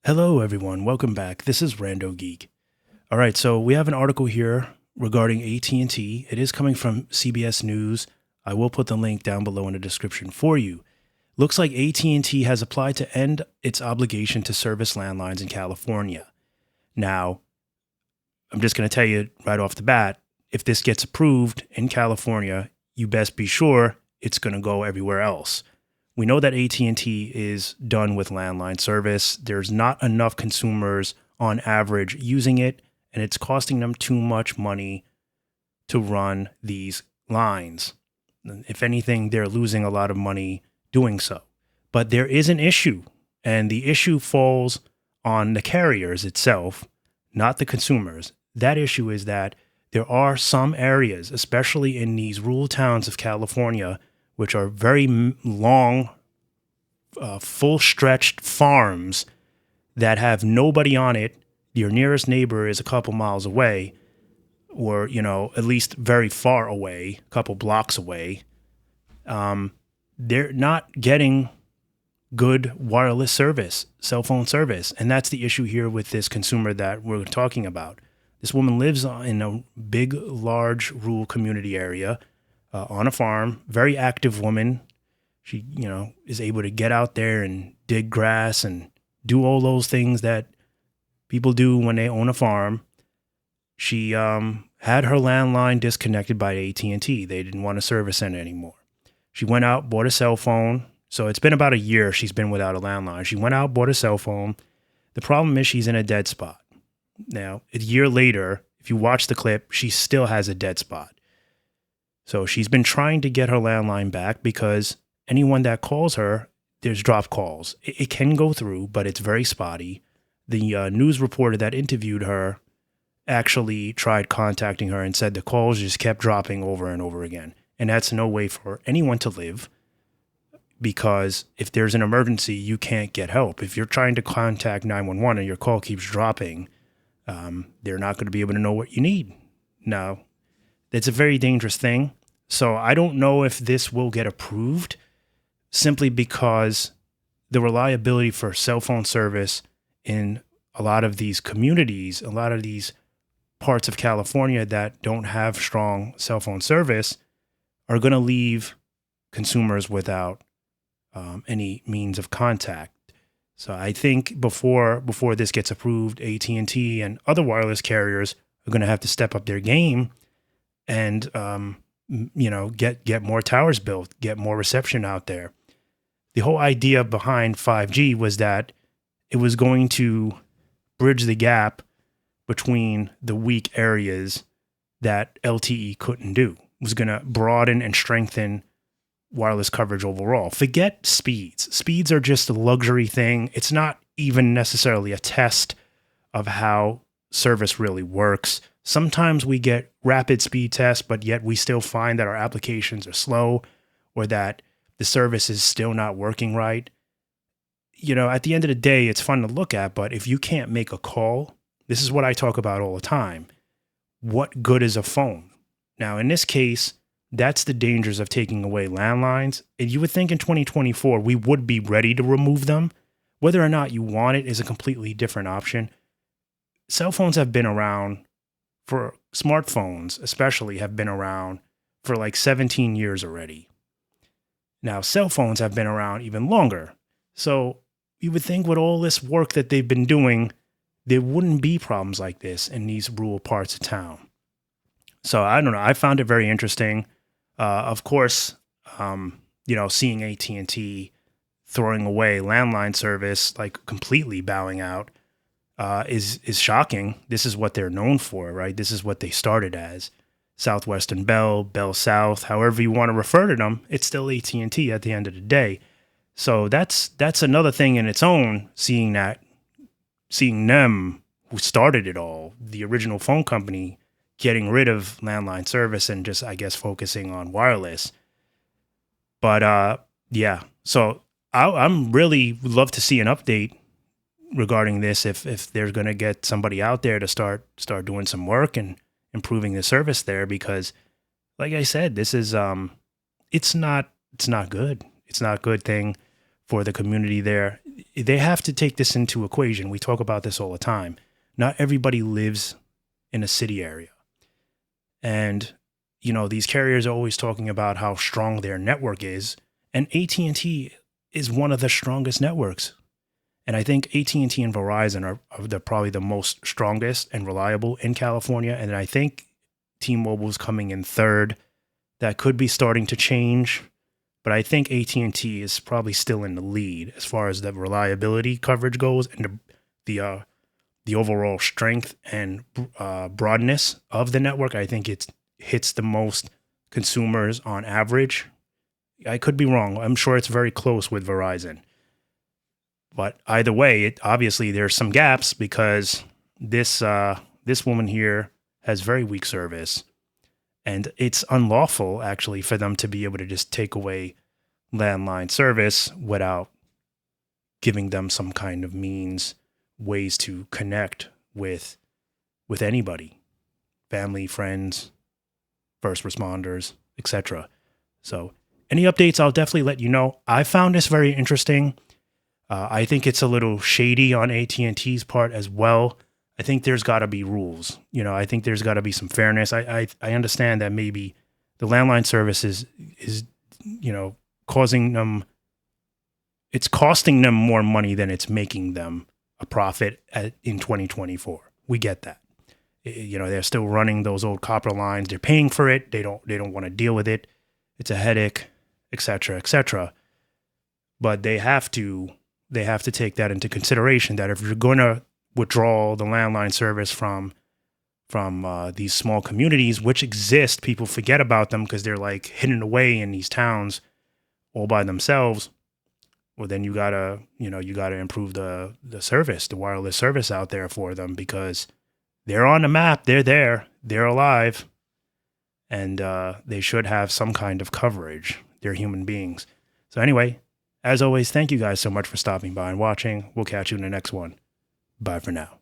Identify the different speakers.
Speaker 1: Hello, everyone. Welcome back. This is Rando Geek. All right, so we have an article here regarding AT&T. It is coming from CBS News. I will put the link down below in the description for you. Looks like AT&T has applied to end its obligation to service landlines in California. Now, I'm just going to tell you right off the bat, if this gets approved in California, you best be sure it's going to go everywhere else. We know that AT&T is done with landline service. There's not enough consumers on average using it, and it's costing them too much money to run these lines. If anything, they're losing a lot of money doing so. But there is an issue, and the issue falls on the carriers itself, not the consumers. That issue is that there are some areas, especially in these rural towns of California, which are very long, full-stretched farms that have nobody on it. Your nearest neighbor is a couple miles away, or, at least very far away, a couple blocks away. They're not getting good wireless service, cell phone service. And that's the issue here with this consumer that we're talking about. This woman lives in a big, large rural community area on a farm, very active woman. She, is able to get out there and dig grass and do all those things that people do when they own a farm. She had her landline disconnected by AT&T. They didn't want to service it anymore. She went out, bought a cell phone. So it's been about a year she's been without a landline. She went out, bought a cell phone. The problem is she's in a dead spot. Now, a year later, if you watch the clip, she still has a dead spot. So she's been trying to get her landline back because anyone that calls her, there's dropped calls. It can go through, but it's very spotty. The news reporter that interviewed her actually tried contacting her and said the calls just kept dropping over and over again. And that's no way for anyone to live, because if there's an emergency, you can't get help. If you're trying to contact 911 and your call keeps dropping, they're not going to be able to know what you need. Now, it's a very dangerous thing. So I don't know if this will get approved, simply because the reliability for cell phone service in a lot of these communities, a lot of these parts of California that don't have strong cell phone service, are going to leave consumers without any means of contact. So I think before this gets approved, AT&T and other wireless carriers are going to have to step up their game and get more towers built, get more reception out there. The whole idea behind 5G was that it was going to bridge the gap between the weak areas that LTE couldn't do. It was going to broaden and strengthen wireless coverage overall. Forget speeds. Speeds are just a luxury thing. It's not even necessarily a test of how service really works. Sometimes we get rapid speed tests, but yet we still find that our applications are slow or that the service is still not working right. At the end of the day, it's fun to look at, but if you can't make a call, this is what I talk about all the time. What good is a phone? Now, in this case, that's the dangers of taking away landlines. And you would think in 2024, we would be ready to remove them. Whether or not you want it is a completely different option. Cell phones have been around smartphones especially have been around for like 17 years already. Now, cell phones have been around even longer. So you would think with all this work that they've been doing, there wouldn't be problems like this in these rural parts of town. So I don't know. I found it very interesting. Of course, seeing AT&T throwing away landline service, like completely bowing out, is shocking. This is what they're known for, right? This is what they started as. Southwestern Bell, Bell South, however you want to refer to them, it's still AT&T at the end of the day. So that's another thing in its own, seeing them who started it all, the original phone company, getting rid of landline service and just, I guess, focusing on wireless. But yeah, so I'm really would love to see an update regarding this if they're going to get somebody out there to start doing some work and improving the service there, because like I said, this is it's not good. It's not a good thing for the community there. they have to take this into equation. We talk about this all the time. Not everybody lives in a city area. And, these carriers are always talking about how strong their network is. And AT&T is one of the strongest networks. And I think AT&T and Verizon are probably the most strongest and reliable in California. And I think T-Mobile is coming in third. That could be starting to change. But I think AT&T is probably still in the lead as far as the reliability coverage goes, and the overall strength and broadness of the network. I think it hits the most consumers on average. I could be wrong. I'm sure it's very close with Verizon. But either way, obviously there's some gaps because this woman here has very weak service. And it's unlawful, actually, for them to be able to just take away landline service without giving them some kind of ways to connect with anybody, family, friends, first responders, etc. So any updates, I'll definitely let you know. I found this very interesting. I think it's a little shady on AT&T's part as well. I think there's got to be rules. I think there's got to be some fairness. I understand that maybe the landline service is causing them, it's costing them more money than it's making them a profit in 2024. We get that. They're still running those old copper lines. They're paying for it. They don't want to deal with it. It's a headache, etc., etc. But they have to take that into consideration, that if you're going to withdraw the landline service from these small communities, which exist, people forget about them because they're like hidden away in these towns all by themselves. Well, then you gotta improve the service, the wireless service out there for them, because they're on the map, they're there, they're alive, and they should have some kind of coverage. They're human beings. So anyway, as always, thank you guys so much for stopping by and watching. We'll catch you in the next one. Bye for now.